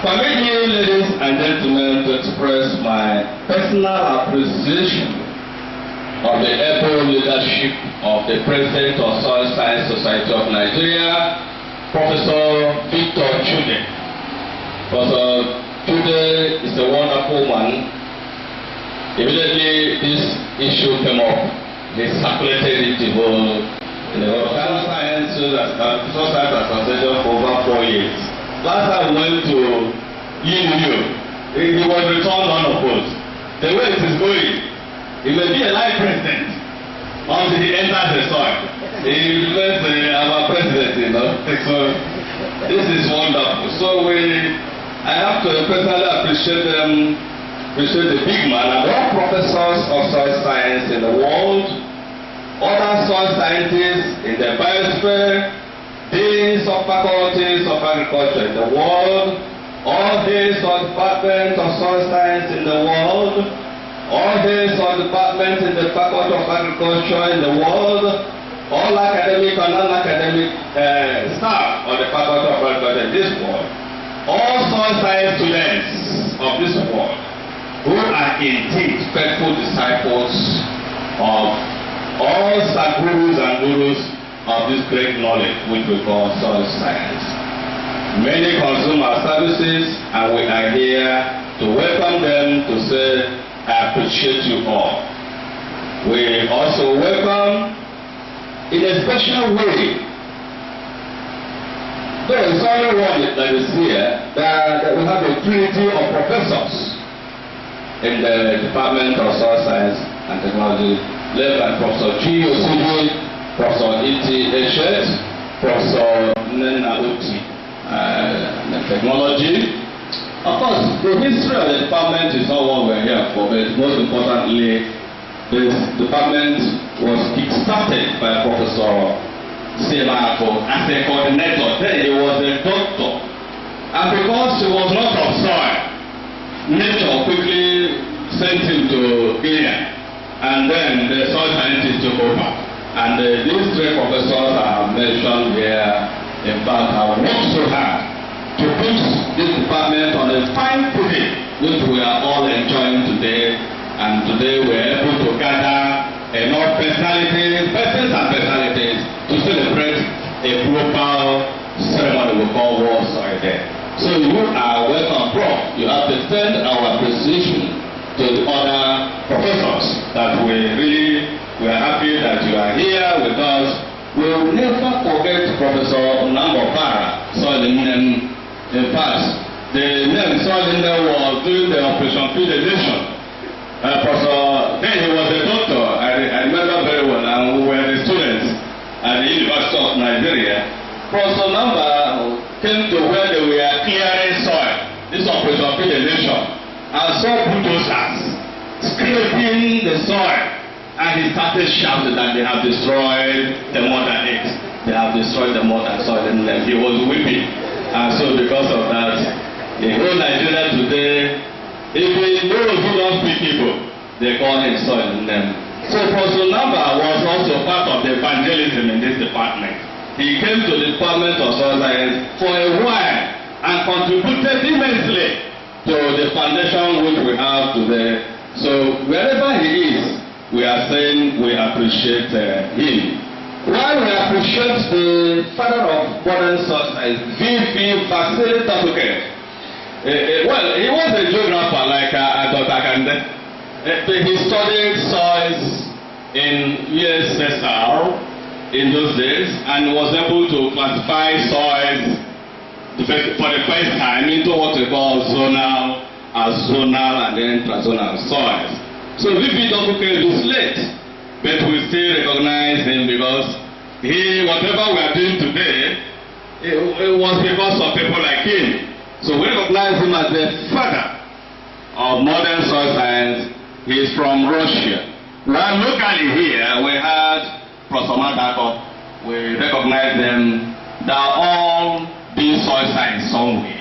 Permit me, ladies and gentlemen, to express my personal appreciation of the able leadership of the President of Soil Science Society of Nigeria, Professor Victor Chude. Professor Chude is a wonderful man. Immediately this issue came up, he circulated it in the Soil Science Association for over 4 years. Last time we went to UNU, he was returned unopposed. The way it is going, he may be a live president until he enters the soil. He remains our president, you know. So this is wonderful. So I have to personally appreciate the big man and all professors of soil science in the world, other soil scientists in the biosphere, deans of faculties of agriculture in the world, all deans of departments of soil science in the world, all deans of departments in the faculty of agriculture in the world, all academic and non-academic staff of the faculty of agriculture in this world, all soil science students of this world who are indeed faithful disciples of all sadhgurus and gurus of this great knowledge which we call soil science. Many consume our services and we are here to welcome them, to say, I appreciate you all. We also welcome in a special way. There is only one that is here, that we have a trinity of professors in the Department of Soil Science and Technology, led by Professor G. Osuji, Professor E.T. Eshet, Professor Nena Uti, Technology. Of course, the history of the department is not what we're here for, but most importantly, this department was kick-started by Professor Sebako as a coordinator. Then he was a doctor. And because he was not of soil, nature quickly sent him to Kenya. And then the soil scientists took over. And these three professors are mentioned here. In fact, I worked so hard to put this department on a fine footing, which we are all enjoying today. And today we are able to gather enough persons and personalities to celebrate a proper ceremony we call War Soil Day. So you are welcome, Prof. You have to send our appreciation to the other professors that we are happy that you are here with us. We will never forget Professor Nambopara Soilinem. In fact, the name Soilinem was during the Operation Feed the Nation. Professor, then he was a doctor, I remember very well, and we were the students at the University of Nigeria. Professor Namba came to where they were clearing soil, this Operation Feed the Nation, and saw bulldozers scraping the soil. And he started shouting that they have destroyed the mother earth. They have destroyed the mother soil. And he was weeping. And so because of that, the whole Nigeria today, even those who don't speak Igbo, they call him soil in them. So Professor Namba was also part of the evangelism in this department. He came to the Department of Soil Science for a while and contributed immensely to the foundation which we have today. So wherever he is, we are saying we appreciate him. While we appreciate the father of modern soil science, V.P. Vasily Tabuke. Well, he was a geographer like Dr. Kande. He studied soils in USSR in those days and was able to classify soils for the first time into what we call zonal, azonal, and then transzonal soils. So V.P. Tabuke is late, but we still recognize him because whatever we are doing today, it was because of people like him. So we recognize him as the father of modern soil science. He is from Russia. Well, locally here, we had Professor Madako. We recognize them. They are all doing soil science somewhere.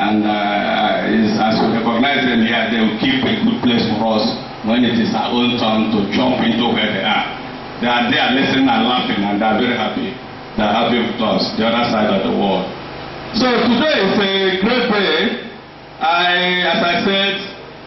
And as we recognize them here, they will keep a good place for us when it is our own turn to jump into where they are. They are there listening and laughing, and they are very happy. They are happy with us, the other side of the world. So today is a great day. As I said,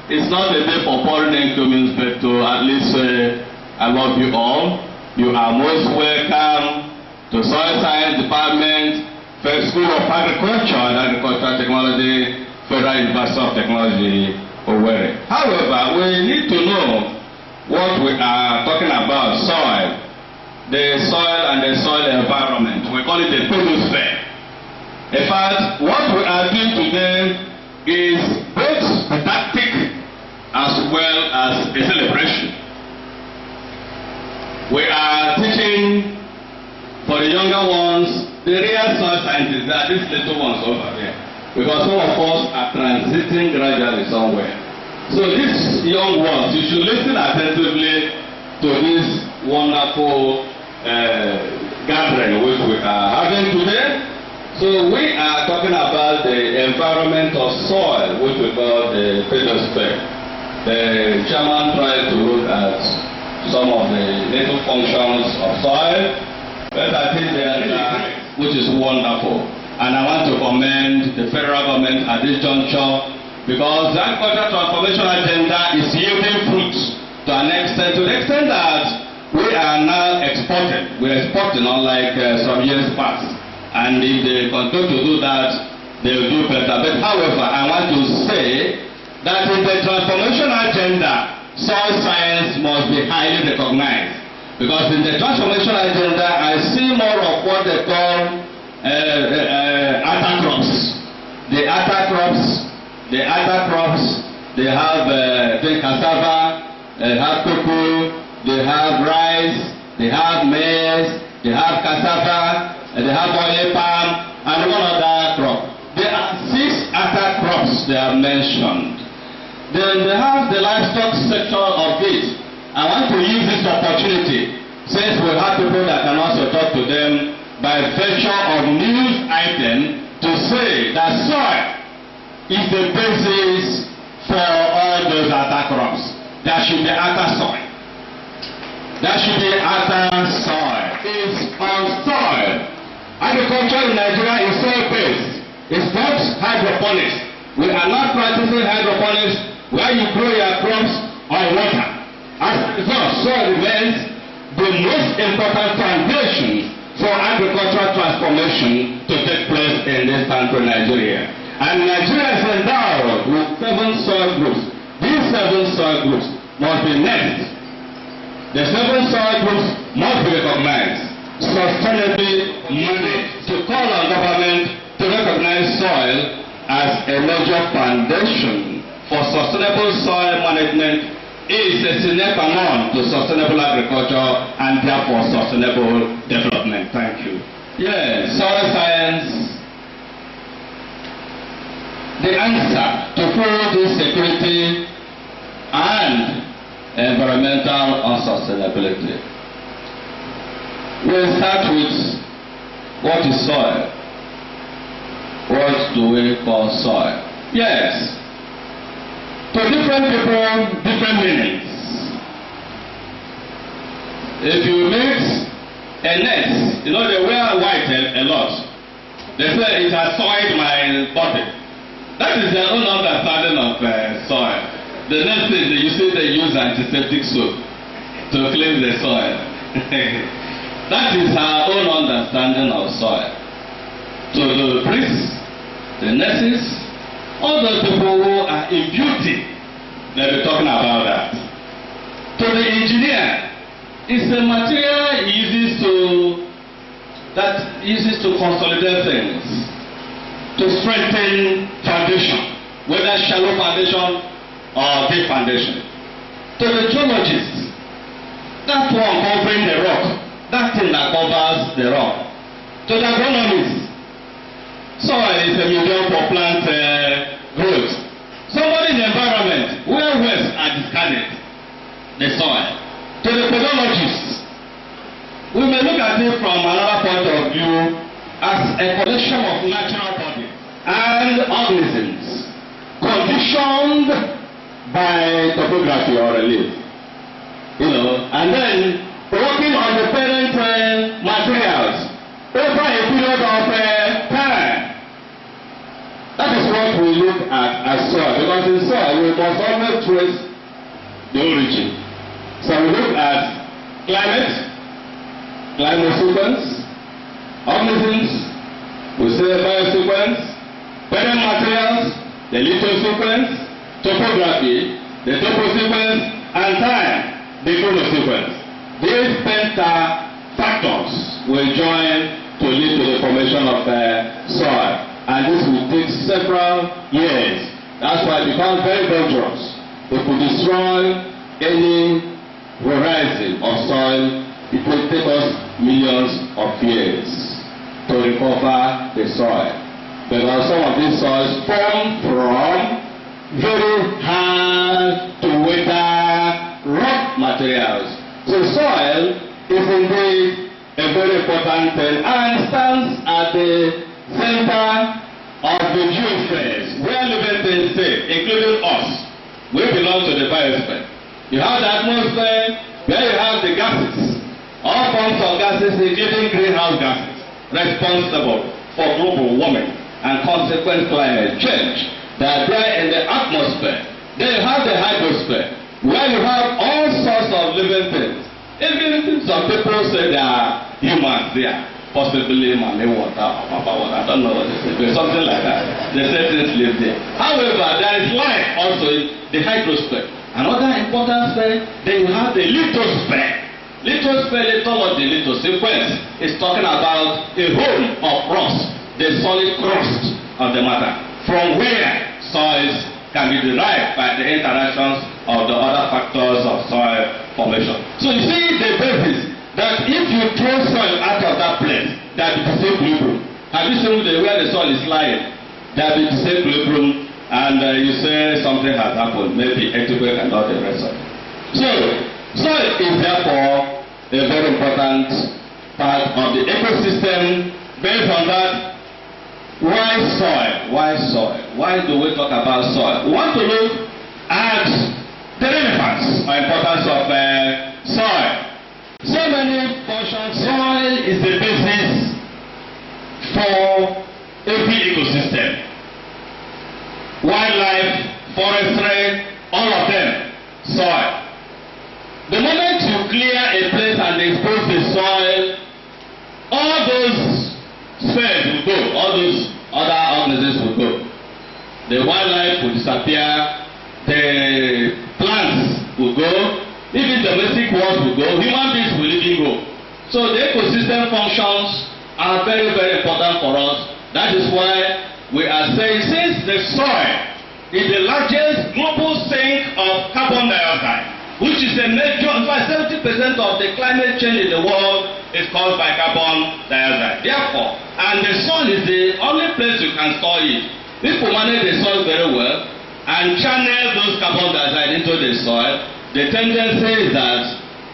it's not a day for foreign incomings, but to at least say I love you all. You are most welcome to Soil Science Department, First School of Agriculture and Agricultural Technology, Federal University of Technology, Owerri. However, we need to know what we are talking about: soil, the soil and the soil environment. We call it the photosphere. In fact, what we are doing today is both didactic as well as a celebration. We are teaching for the younger ones the real soil sciences. There are these little ones over there, because some of us are transiting gradually somewhere. So these young ones, you should listen attentively to this wonderful gathering which we are having today. So we are talking about the environment of soil, which we call the photosphere. The chairman tried to look at some of the little functions of soil, but I think they are really, which is wonderful. And I want to commend the federal government at this juncture, because the agricultural transformation agenda is yielding fruits to the extent that we are now exporting. We are exporting unlike some years past. And if they continue to do that, they will do better. But however, I want to say that in the transformation agenda, soil science must be highly recognized. Because in the transformation agenda, I see more of what they call other crops. The other crops, they have cassava, they have cocoa, they have rice, they have maize, they have cassava, and they have oil palm, and one other crop. There are 6 other crops they have mentioned. Then they have the livestock sector of it. I want to use this opportunity, since we have people that can also talk to them by virtue of news item, to say that soil is the basis for all those other crops. There should be other soil. There should be other soil. It's on soil. Agriculture in Nigeria is soil-based. It's not hydroponics. We are not practicing hydroponics where you grow your crops on water. As a result, soil remains the most important foundation for agricultural transformation to take place in this country, Nigeria. And Nigeria is endowed with 7 soil groups. These 7 soil groups must be next. The 7 soil groups must be recognized, sustainably managed, to call on government to recognize soil as a major foundation for sustainable soil management is a sine qua non to sustainable agriculture and therefore sustainable development. Thank you. Yes, soil science, the answer to food security and environmental unsustainability. We'll start with what is soil. What do we call soil? Yes. To different people, different meanings. If you mix a net, you know they wear white a lot. They say it has soiled my body. That is their own understanding of soil. The next thing you see they use antiseptic soap to clean the soil. That is our own understanding of soil. To the priests, the nurses, all those people who are in beauty, they'll be talking about that. To the engineer, it's a material that uses to consolidate things, to strengthen foundation, whether shallow foundation or deep foundation. To the geologists, that one covering the rock, that thing that covers the rock. To the agronomists, soil is a medium for plant growth. Somebody in the environment, where waste are discarded, the soil. To the pedologists, we may look at it from another point of view as a collection of natural bodies and organisms conditioned by topography or relief. And then working on the parent materials over a period of time. at soil, because in soil we must always trace the origin. So we look at climate sequence, organisms, we say biosequence, parent materials, the lithosequence, topography, the toposequence, and time, the chronosequence. These factors will join to lead to the formation of soil, and this will take several years. That's why it becomes very dangerous. It could destroy any variety of soil. It will take us millions of years to recover the soil, because some of these soils form from very hard to weather rock materials. So soil is indeed a very important thing and stands at the center of the geosphere where living things live, including us. We belong to the biosphere. You have the atmosphere, where you have the gases, all forms of gases, including greenhouse gases, responsible for global warming and consequent climate change. They are there in the atmosphere. Then you have the hydrosphere, where you have all sorts of living things. Even some people say there are humans there, possibly money water or papa water, I don't know what they say, but something like that. They say things live there. However, there is life also in the hydrosphere. Another important sphere, then you have the lithosphere. Lithosphere, lithology, lithosequence is talking about a home of rocks, the solid crust of the matter, from where soils can be derived by the interactions of the other factors of soil formation. So you see the basis that if you throw soil out of that place, there will be disequilibrium. Have you seen where the soil is lying? There will be disequilibrium, and you say something has happened, maybe earthquake and all the rest of it. So soil is therefore a very important part of the ecosystem. Based on that, why soil? Why soil? Why do we talk about soil? We want to look at the relevance or importance of soil. So many functions. Soil is the basis for every ecosystem. Wildlife, forestry, all of them, soil. The moment you clear a place and expose the soil, all those spheres will go, all those other organisms will go. The wildlife will disappear, the plants will go, even domestic worlds will go, human beings will even go. So the ecosystem functions are very, very important for us. That is why we are saying, since the soil is the largest global sink of carbon dioxide, which is a major, in fact 70% of the climate change in the world is caused by carbon dioxide. Therefore, and the soil is the only place you can store it. If we manage the soil very well and channel those carbon dioxide into the soil, the tendency is that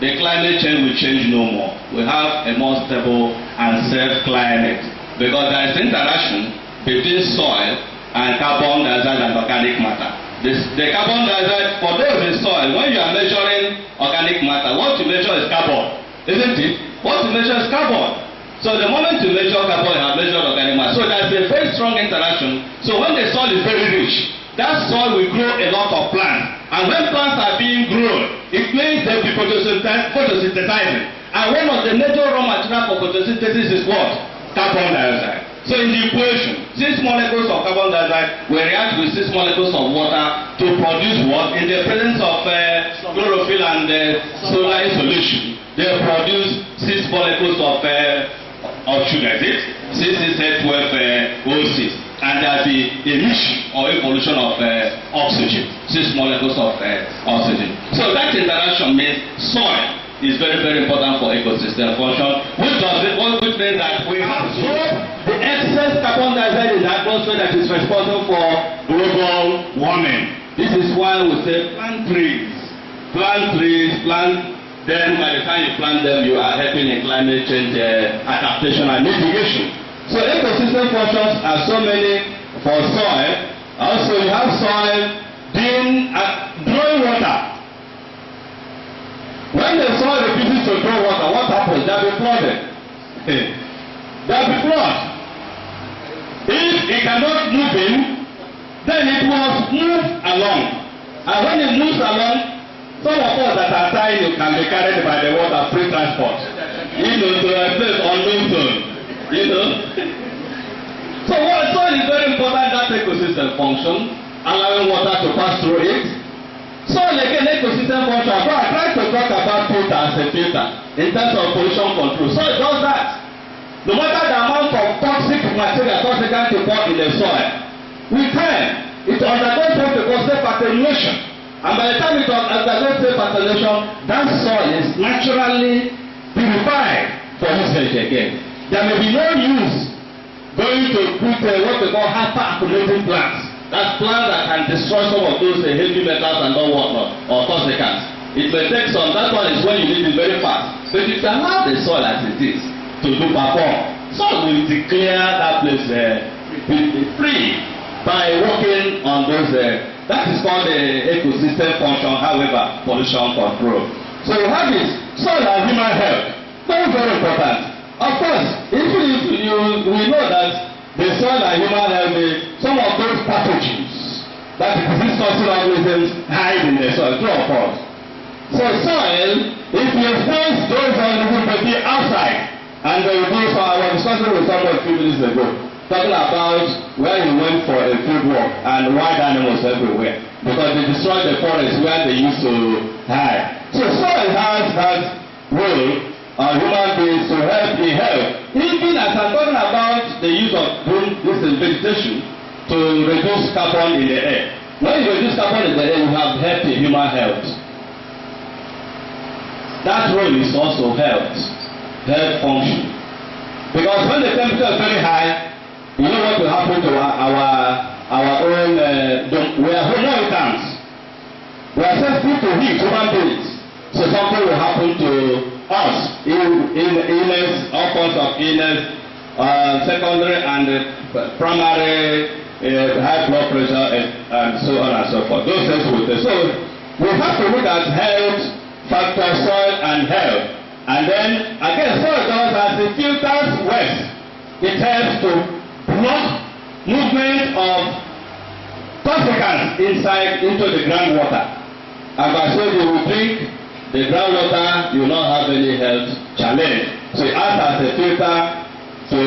the climate change will change no more. We have a more stable and safe climate, because there is interaction between soil and carbon dioxide and organic matter. The carbon dioxide, for those in soil, when you are measuring organic matter, what you measure is carbon, isn't it? What you measure is carbon. So the moment you measure carbon, you have measured organic matter. So there's a very strong interaction. So when the soil is very rich, that soil will grow a lot of plants. And when plants are being grown, it means they'll be photosynthesizing. And one of the major raw materials for photosynthesis is what? Carbon dioxide. So in the equation, 6 molecules of carbon dioxide will react with 6 molecules of water to produce what? In the presence of chlorophyll and solar solution, they produce 6 molecules of sugar, is it? 6 and there'll be emission or evolution of oxygen, 6 molecules of oxygen. So that interaction means soil is very, very important for ecosystem function, which means that we have the excess carbon dioxide in the atmosphere that is responsible for global warming. This is why we say plant trees, then by the time you plant them, you are helping in climate change adaptation and mitigation. So ecosystem functions are so many for soil. Also you have soil being drawing water. When the soil refuses to draw water, what happens? There will be flooding. There will be flood. If it cannot move in, then it must move along. And when it moves along, some of us that are tiny can be carried by the water, free transport. You know, to a place unknown zone. You know. So soil is very important that ecosystem function, allowing water to pass through it. Soil again, ecosystem function. So I try to talk about filter as a filter in terms of pollution control. So it does that. No matter the amount of toxic material, toxic antibody in the soil, with time, it undergoes what we call self-attenuation. And by the time it undergoes self-attenuation, that soil is naturally purified for usage again. There may be no use going to put what we call hyper-accumulating plants. That's plants that can destroy some of those heavy metals and all whatnot, or toxicants. It may take some, that one is when you need it very fast. But if you allow the soil as it is to do perform, soil will declare that place free by working on those. That is called the ecosystem function, however, pollution control. So you have this soil and human health. Very, very important. Of course, even if we know that the soil and human health, some of those pathogens that the disease-causing organisms hide in the soil, true of course. So soil, if you expose those organisms to be outside, and they will do so. I was discussing with someone a few minutes ago, talking about where he went for a field walk and wild animals everywhere, because they destroyed the forest where they used to hide. So soil has that role on human beings to help in health. Even as I'm talking about the use of this vegetation to reduce carbon in the air. When you reduce carbon in the air, you have healthy human health. That role is also health function. Because when the temperature is very high, you know what will happen to our own, we are homocysteines. We are sensitive to heat, human beings. So something will happen to us in illness, all forms of illness, secondary and primary high blood pressure and so on and so forth. Those things will take. So we have to look at health, factor, soil and health. And then again, soil does as it filters waste. It helps to block movement of toxicants inside into the groundwater. As I said, you will drink the groundwater, you will not have any health challenge. So it acts as a filter to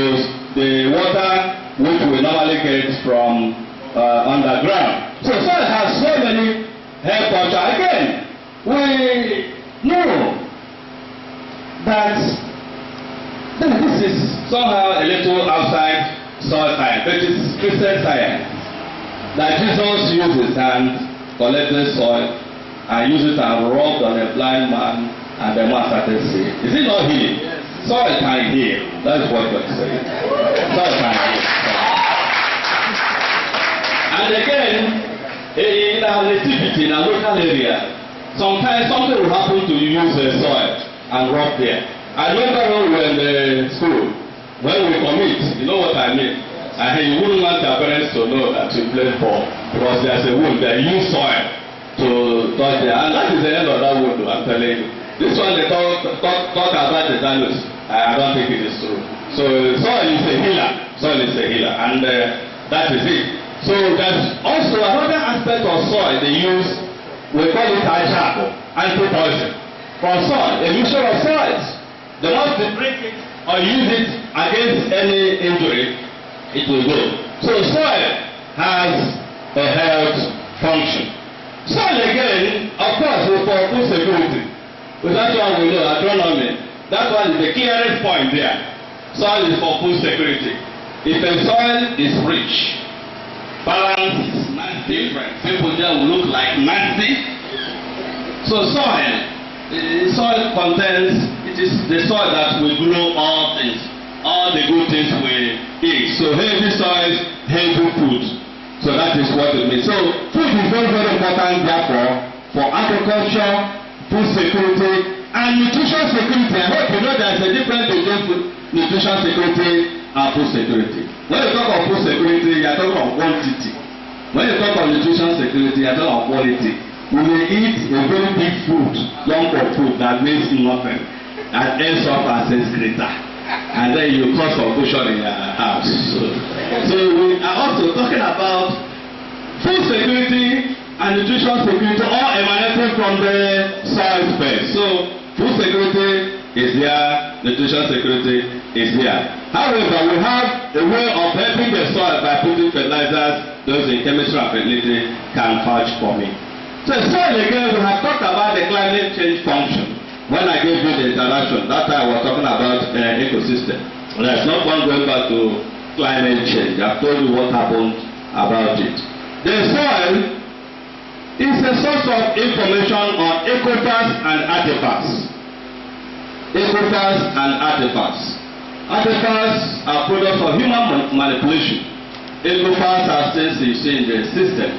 the water which we normally get from underground. So soil has so many health functions. Again, we know that this is somehow a little outside soil science, but it's Christian science. That Jesus used his hand, collected soil, and used it and rubbed on a blind man, and the man started seeing. Is it not healing? Yes. Soil can heal. That's what God is saying. Soil can heal. And again, in our nativity, in our local area, sometimes something will happen to use the soil and rub there. I remember when we were in the school, when we commit, you know what I mean? And you wouldn't want your parents to know that you played ball, because there's a wound, they use soil to touch there. And that is the end of that wound, I'm telling you. This one they talk about the damage. I don't think it is true. So soil is a healer. Soil is a healer. And that is it. So there's also another aspect of soil they use, we call it anti-poison. From soil, a mixture of soils. They want to drink it or use it against any injury, it will go. So soil has a health function. Soil again, of course, is for food security. With that one we know, agronomy. That one is the clearest point there. Soil is for food security. If a soil is rich, balanced, is not different, people there will look like nasty. So soil contains, it is the soil that will grow all things, all the good things we eat. So healthy soil, healthy food. So that is what it means. So food is very, very important therefore for agriculture, food security, and nutrition security. I hope you know there is a difference between nutrition security and food security. When you talk of food security, you are talking of quantity. When you talk of nutrition security, you are talking of quality. You may eat a very big food, lump of food that means nothing, and ends up as a excreta, and then you cause confusion in your house. So we are also talking about Food security and nutrition security all emanating from the soil space. So food security is there, nutrition security is there. However, we have a way of helping the soil by putting fertilizers, those in chemistry and fertility can vouch for me. So soil again, we have talked about the climate change function. When I gave you the introduction, that time I was talking about ecosystem. There's not one going back to climate change. I've told you what happened about it. The soil is a source of information on aquifers and artifacts. Aquifers and artifacts. Artifacts are products of human manipulation. Aquifers are things you see in the system.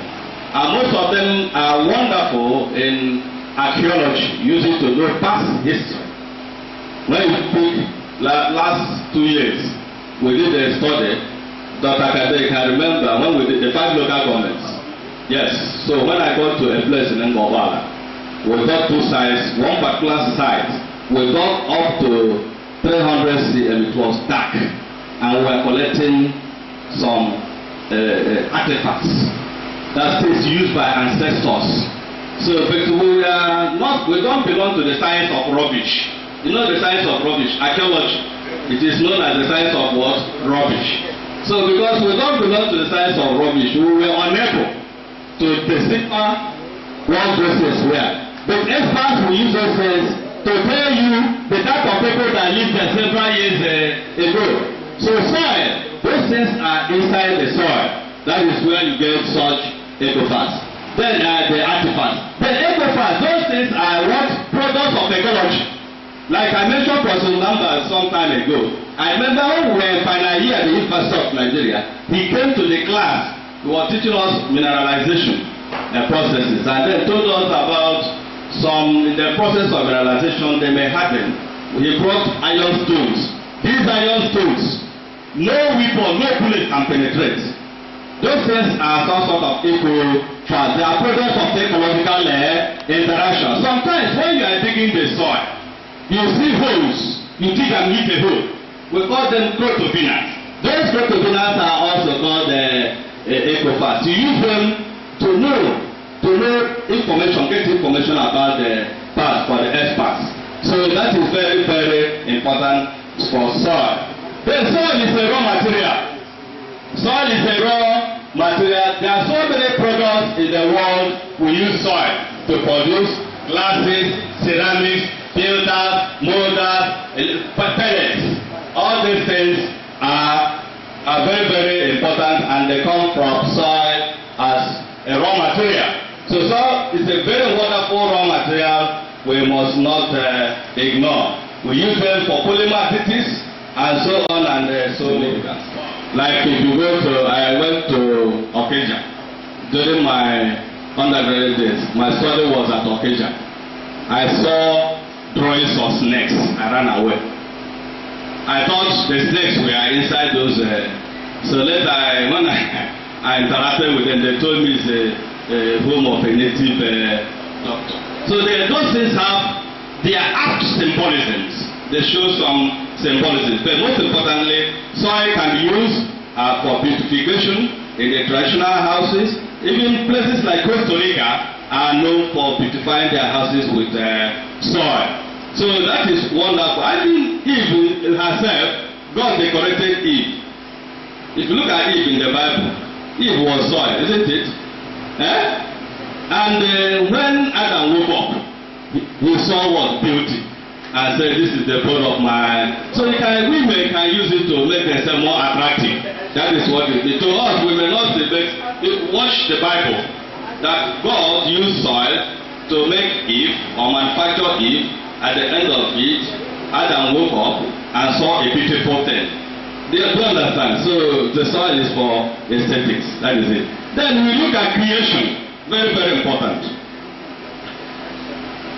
And most of them are wonderful in archaeology, using to know past history. When you pick last 2 years, we did a study. Dr. Kadek, I remember when we did the 5 local governments. Yes, so when I got to a place in Owerri, we got 2 sites, one particular site, we got up to 300 cm, it was dark, and we were collecting some artifacts. That's things used by ancestors. So, but we don't belong to the science of rubbish. You know the science of rubbish, archaeology. It is known as the science of what? Rubbish. So, because we don't belong to the science of rubbish, we were unable to decipher what those things were. But experts will use those things to tell you the type of people that lived there several years ago. So, soil, those things are inside the soil. That is where you get such aquifers. Then the artifacts. The aquifers, those things are what? Products of ecology. Like I mentioned Professor Lambert some time ago. I remember when we were in final year at the University of Nigeria, he came to the class, he was teaching us mineralization processes, and then told us about some, in the process of mineralization, they may happen. He brought iron stones. These iron stones, no weapon, no bullet can penetrate. Those things are some sort of eco-fast. They are products of ecological interaction. Sometimes when you are digging the soil, you see holes. You dig and hit a hole. We call them protopinas. Those protopinas are also called eco-fast. You use them to know information, get information about the past for the experts. So that is very, very important for soil. Then soil is a raw material. Soil is a raw material. There are so many products in the world we use soil to produce: glasses, ceramics, filters, molders, pellets. All these things are very, very important, and they come from soil as a raw material. So soil is a very wonderful raw material we must not ignore. We use them for polymer additives and so on and so many. Like if you go to, I went to Okeja during my undergraduate days. My study was at Okeja. I saw drawings of snakes. I ran away. I thought the snakes were inside those. So later, when I interacted with them, they told me it's a home of a native doctor. So those things have their apt symbolisms. They show some symbolism. But most importantly, soil can be used for beautification in the traditional houses. Even places like Costa Rica are known for beautifying their houses with soil. So that is wonderful. I think Eve herself, God decorated Eve. If you look at Eve in the Bible, Eve was soil, isn't it? And when Adam woke up, he saw what? Beauty. And said, this is the blood of my... So women can use it to make themselves more attractive. That is what it is. To us, we may not debate. Watch the Bible. That God used soil to make Eve or manufacture Eve. At the end of it, Adam woke up and saw a beautiful thing. Do you understand? So the soil is for aesthetics. That is it. Then we look at creation. Very, very important.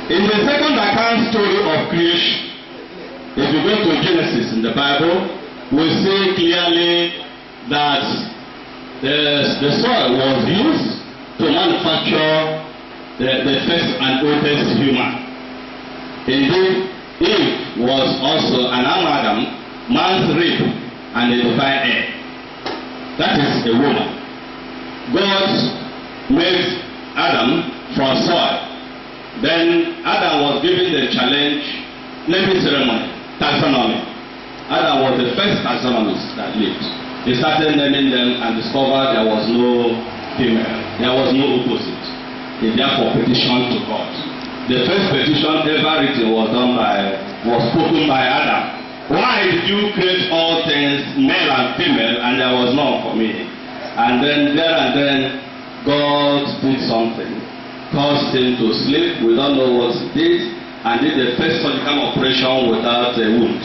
In the second account story of creation, if you go to Genesis in the Bible, we see clearly that the soil was used to manufacture the first and oldest human. Indeed, Eve was also an amalgam, man's rib and a divine heir. That is a woman. God made Adam from soil. Then Adam was given the challenge, naming ceremony, taxonomy. Adam was the first taxonomist that lived. He started naming them and discovered there was no female, there was no opposite. He therefore petitioned to God. The first petition ever written was spoken by Adam. Why did you create all things, male and female, and there was none for me? And then there and then, God did something, caused him to sleep. We don't know what he did, and did the first surgical operation without a wound.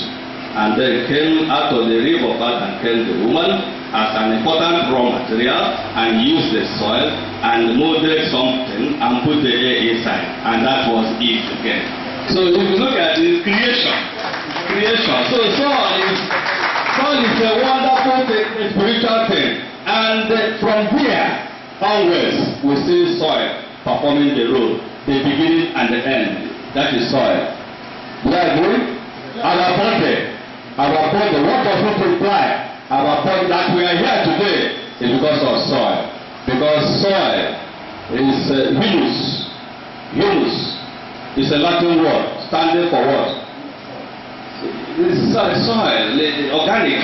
And then came out of the rib of Adam and came the woman as an important raw material, and used the soil and molded something and put the air inside, and that was Eve again. So if you look at it, creation. So soil is a wonderful thing, a spiritual thing, and from here onwards we see soil performing the role, the beginning and the end. That is soil. Do you agree? Our body, what does it imply? Our body that we are here today is because of soil. Because soil is humus. Humus is a Latin word standing for what? This soil, organic,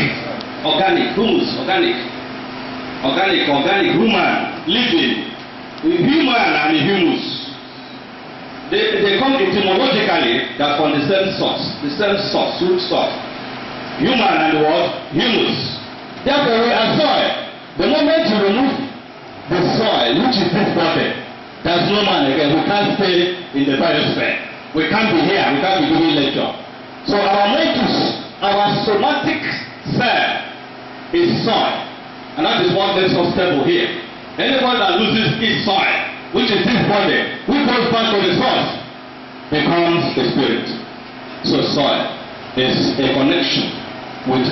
humus, organic, human, living, human and humus. They come etymologically, that from the same source, root source. Human and what? Humus. Therefore we are soil. The moment you remove the soil, which is this body, there's no man again. We can't stay in the biosphere. We can't be here, we can't be giving lecture. So our metus, our somatic cell is soil. And that is what makes us stable here. Anyone that loses his soil, which is this body, which goes back to the source, becomes a spirit. So soil is a connection with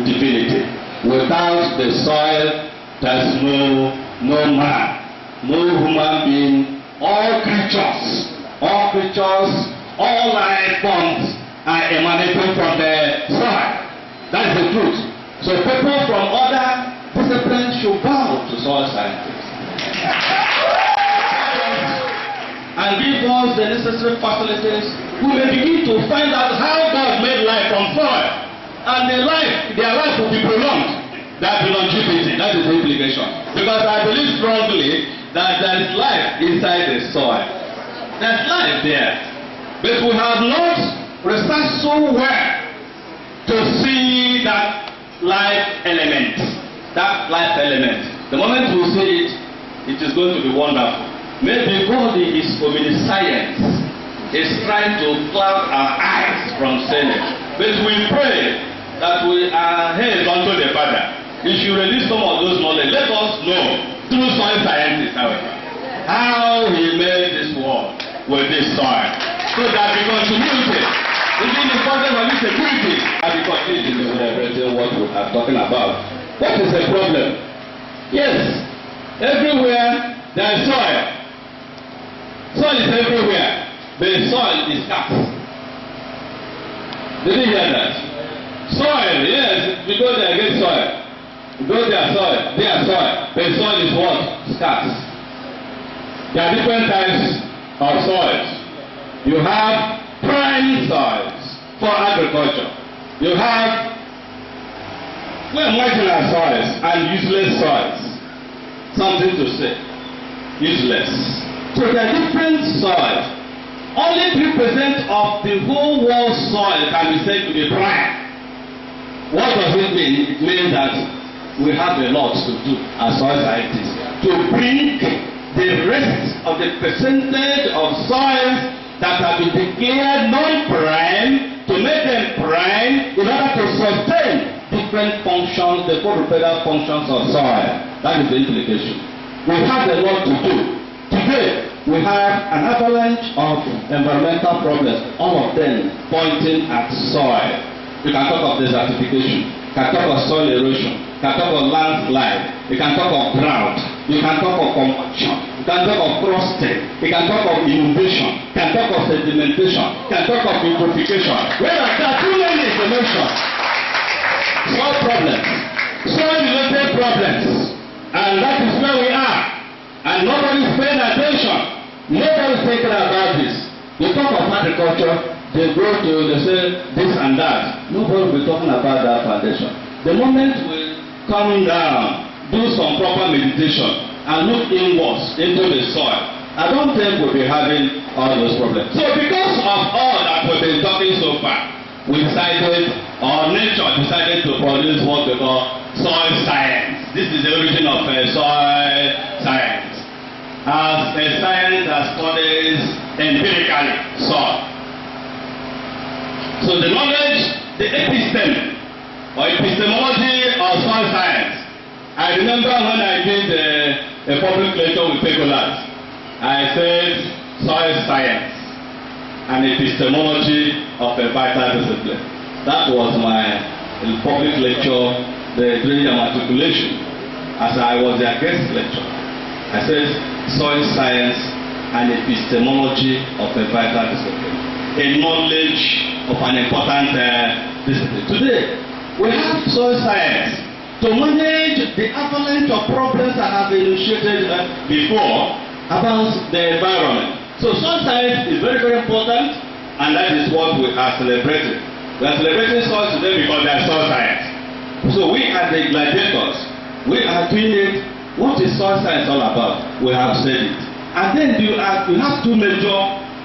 divinity. Without the soil, there's no man, no human being. All creatures, all life forms are emanating from the soil. That's the truth. So people from other disciplines should bow to soil scientists and give us the necessary facilities. We may begin to find out how God made life from soil, and their life will be prolonged. That is longevity. That is the implication. Because I believe strongly that there is life inside the soil. There's life there, but we have not researched so well to see that life element. The moment we see it, it is going to be wonderful. Maybe God is omniscience, is trying to cloud our eyes from seeing it. But we pray that we are held unto the Father. He should release some of those knowledge. Let us know through soil scientists, however, how he made this world with this soil, so that the continuity, even the process of this security, and the continuity is celebrating what we are talking about. What is the problem? Yes, everywhere there is soil. Soil is everywhere, but the soil is scarce. Did you hear that? Soil, yes, because they get soil. Because they are soil, but soil is what? Scarce. There are different types of soils. You have prime soils for agriculture. You have marginal soils and useless soils. Something to say. Useless. So there are different soils. Only 3% of the whole world soil can be said to be prime. What does it mean? It means that we have a lot to do as soil scientists to bring the rest of the percentage of soils that have been declared non-prime to make them prime in order to sustain different functions, the quadrupedal functions of soil. That is the implication. We have a lot to do. Today, we have an avalanche of environmental problems, all of them pointing at soil. You can talk of desertification, you can talk of soil erosion, you can talk of landslide, you can talk of drought, you can talk of compaction, you can talk of crusting, you can talk of inundation, you can talk of sedimentation, you can talk of eutrophication. Whereas there are too many information. Soil problems, soil related problems, and that is where we are. And foundation. Nobody's thinking about this. You talk of agriculture, they say this and that. Nobody will be talking about that foundation. The moment we come down, do some proper meditation, and look inwards into the soil, I don't think we'll be having all those problems. So because of all that we've been talking so far, we decided, or nature decided to produce what we call soil science. This is the origin of soil science. As a science that studies empirically soil. So the knowledge, the episteme or epistemology of soil science. I remember when I did a public lecture with Pegolas, I said soil science and epistemology of a vital discipline. That was my public lecture during the matriculation as I was their guest lecturer. I said soil science and epistemology of a vital discipline. A knowledge of an important discipline. Today, we have soil science to manage the avalanche of problems that have been initiated before about the environment. So soil science is very, very important, and that is what we are celebrating. We are celebrating soil today because they are soil science. So we are the gladiators. We are doing it. What is soil science all about? We have said it. And then you have two major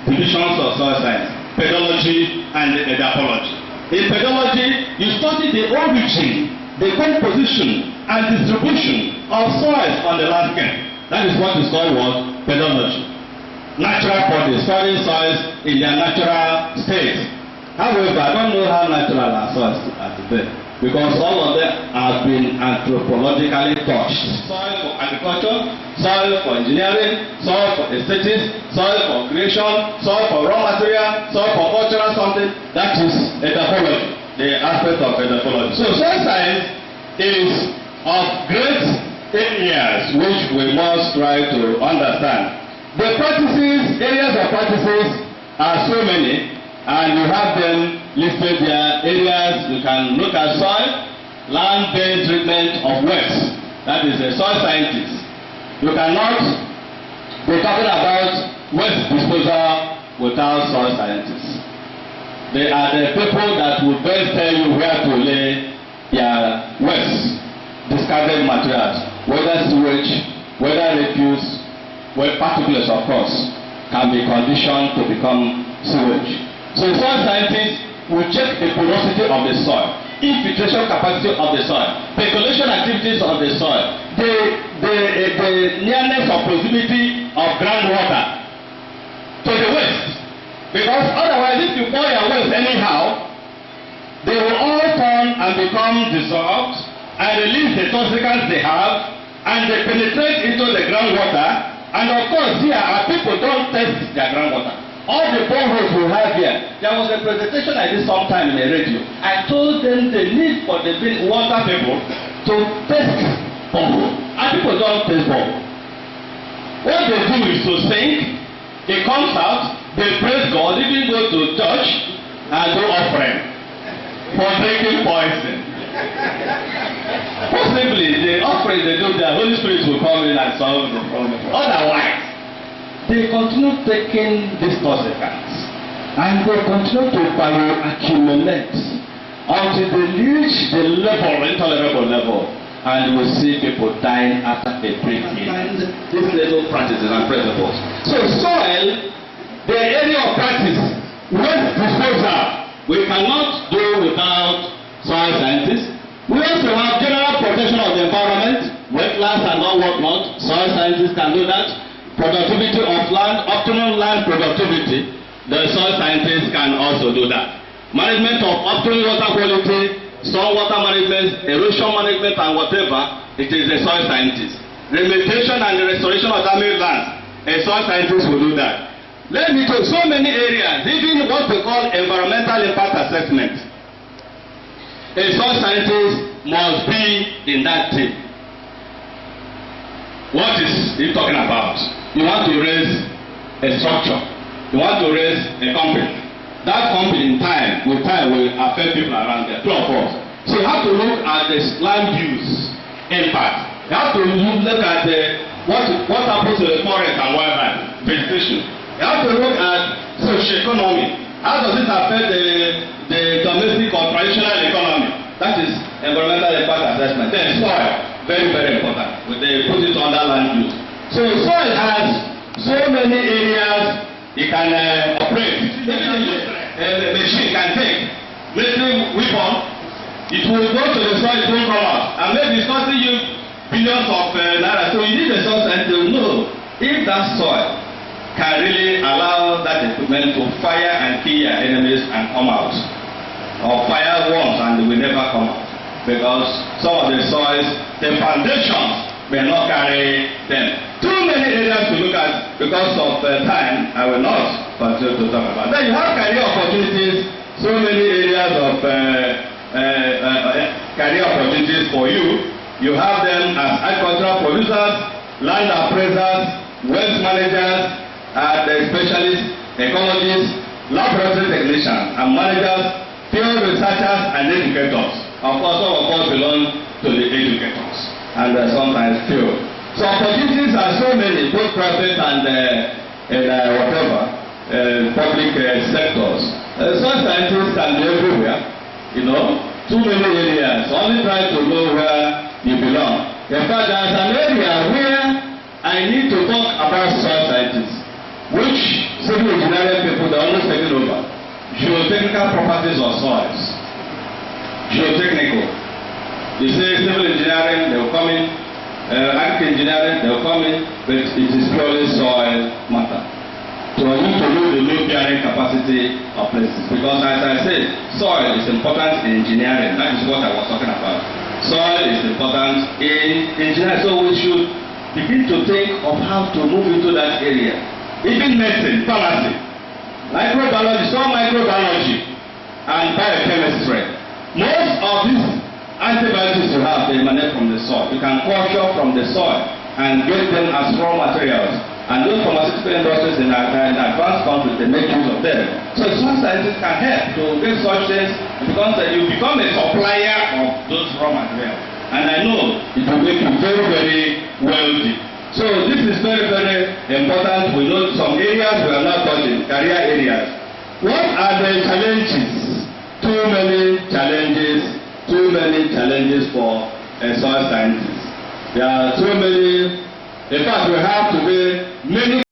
divisions of soil science: pedology and edapology. In pedology, you study the origin, the composition, and distribution of soils on the landscape. That is what is called what? Pedology. Natural bodies, studying soils in their natural state. However, I don't know how natural our soils are today, because all of them have been anthropologically touched. Soil for agriculture, soil for engineering, soil for aesthetics, soil for creation, soil for raw material, soil for cultural something. That is edapology, the aspect of edapology. So soil science is of great areas which we must try to understand. The practices, areas of practices are so many, and you have them listed there. Areas you can look at: soil, land-based treatment of waste. That is a soil scientist. You cannot be talking about waste disposal without soil scientists. They are the people that will best tell you where to lay their waste, discarded materials, whether sewage, whether refuse, where particles, of course, can be conditioned to become sewage. So soil scientists will check the porosity of the soil, infiltration capacity of the soil, percolation activities of the soil, the nearness or proximity of groundwater to the waste. Because otherwise, if you pour your waste anyhow, they will all turn and become dissolved and release the toxicants they have, and they penetrate into the groundwater. And of course, here our people don't test their groundwater. All the boreholes we have here, there was a presentation I did sometime in the radio. I told them the need for the water people to test borehole. And people don't test borehole. What they do is to sink, it comes out, they praise God, even go to church and do offering for drinking poison. Possibly the offering they do, the Holy Spirit will come in and solve the problem. Otherwise, they continue taking these toxicants and they continue to bioaccumulate until they reach the level, intolerable level, and we see people dying after a break in these little practices and principles. So soil, the area of practice, waste disposal, we cannot do without soil scientists. We also have general protection of the environment, wetlands and all whatnot. Soil scientists can do that. Productivity of land, optimal land productivity, the soil scientists can also do that. Management of optimal water quality, stormwater management, erosion management and whatever, it is a soil scientist. Remediation and the restoration of damaged lands, a soil scientist will do that. Let me take so many areas, even what we call environmental impact assessment. A soil scientist must be in that team. What is he talking about? You want to raise a structure. You want to raise a company. That company with time will affect people around there, two of us. So you have to look at the land use impact. You have to look at what happens to the forest and wildlife. nutrition. You have to look at socio-economy. How does it affect the domestic or traditional economy? That is environmental impact assessment. Then soil, very, very important. They put it under land use. So soil has so many areas it can operate. A machine can take military weapon, it will go to the soil, it will come out. And maybe it's costing you billions of naira. So you need a source and to know if that soil can really allow that equipment to fire and kill your enemies and come out. Or fire once and they will never come out. Because some of the soils, the foundations may not carry them. Too many areas to look at because of time. I will not continue to talk about. Then you have career opportunities. So many areas of career opportunities for you. You have them as agricultural producers, land appraisers, wealth managers, specialists, ecologists, laboratory technicians, and managers, field researchers, and educators. Of course, some of us belong to the educators, and sometimes field. So opportunities are so many, both private and public sectors. Some scientists can be everywhere, you know, too many areas. Only try to know where you belong. In fact, there's an area where I need to talk about soil scientists, which civil engineering people are almost taking over. Geotechnical properties of soils. Geotechnical. You say civil engineering, they will come in. Agricultural engineering, they will come in, but it is purely soil matter. So I need to know the load bearing capacity of places. Because as I said, soil is important in engineering. That is what I was talking about. Soil is important in engineering. So we should begin to think of how to move into that area. Even medicine, pharmacy, microbiology, some microbiology, and biochemistry. Most of these antibiotics you have, they emanate from the soil. You can culture from the soil and get them as raw materials. And those pharmaceutical industries in advanced countries, they make use of them. So soil scientists can help to get such things because you become a supplier of those raw materials. And I know it will make you very, very wealthy. So this is very, very important. We know some areas we are not touching, career areas. What are the challenges? Too many challenges for soil scientists. There are too many. In fact, we have to be many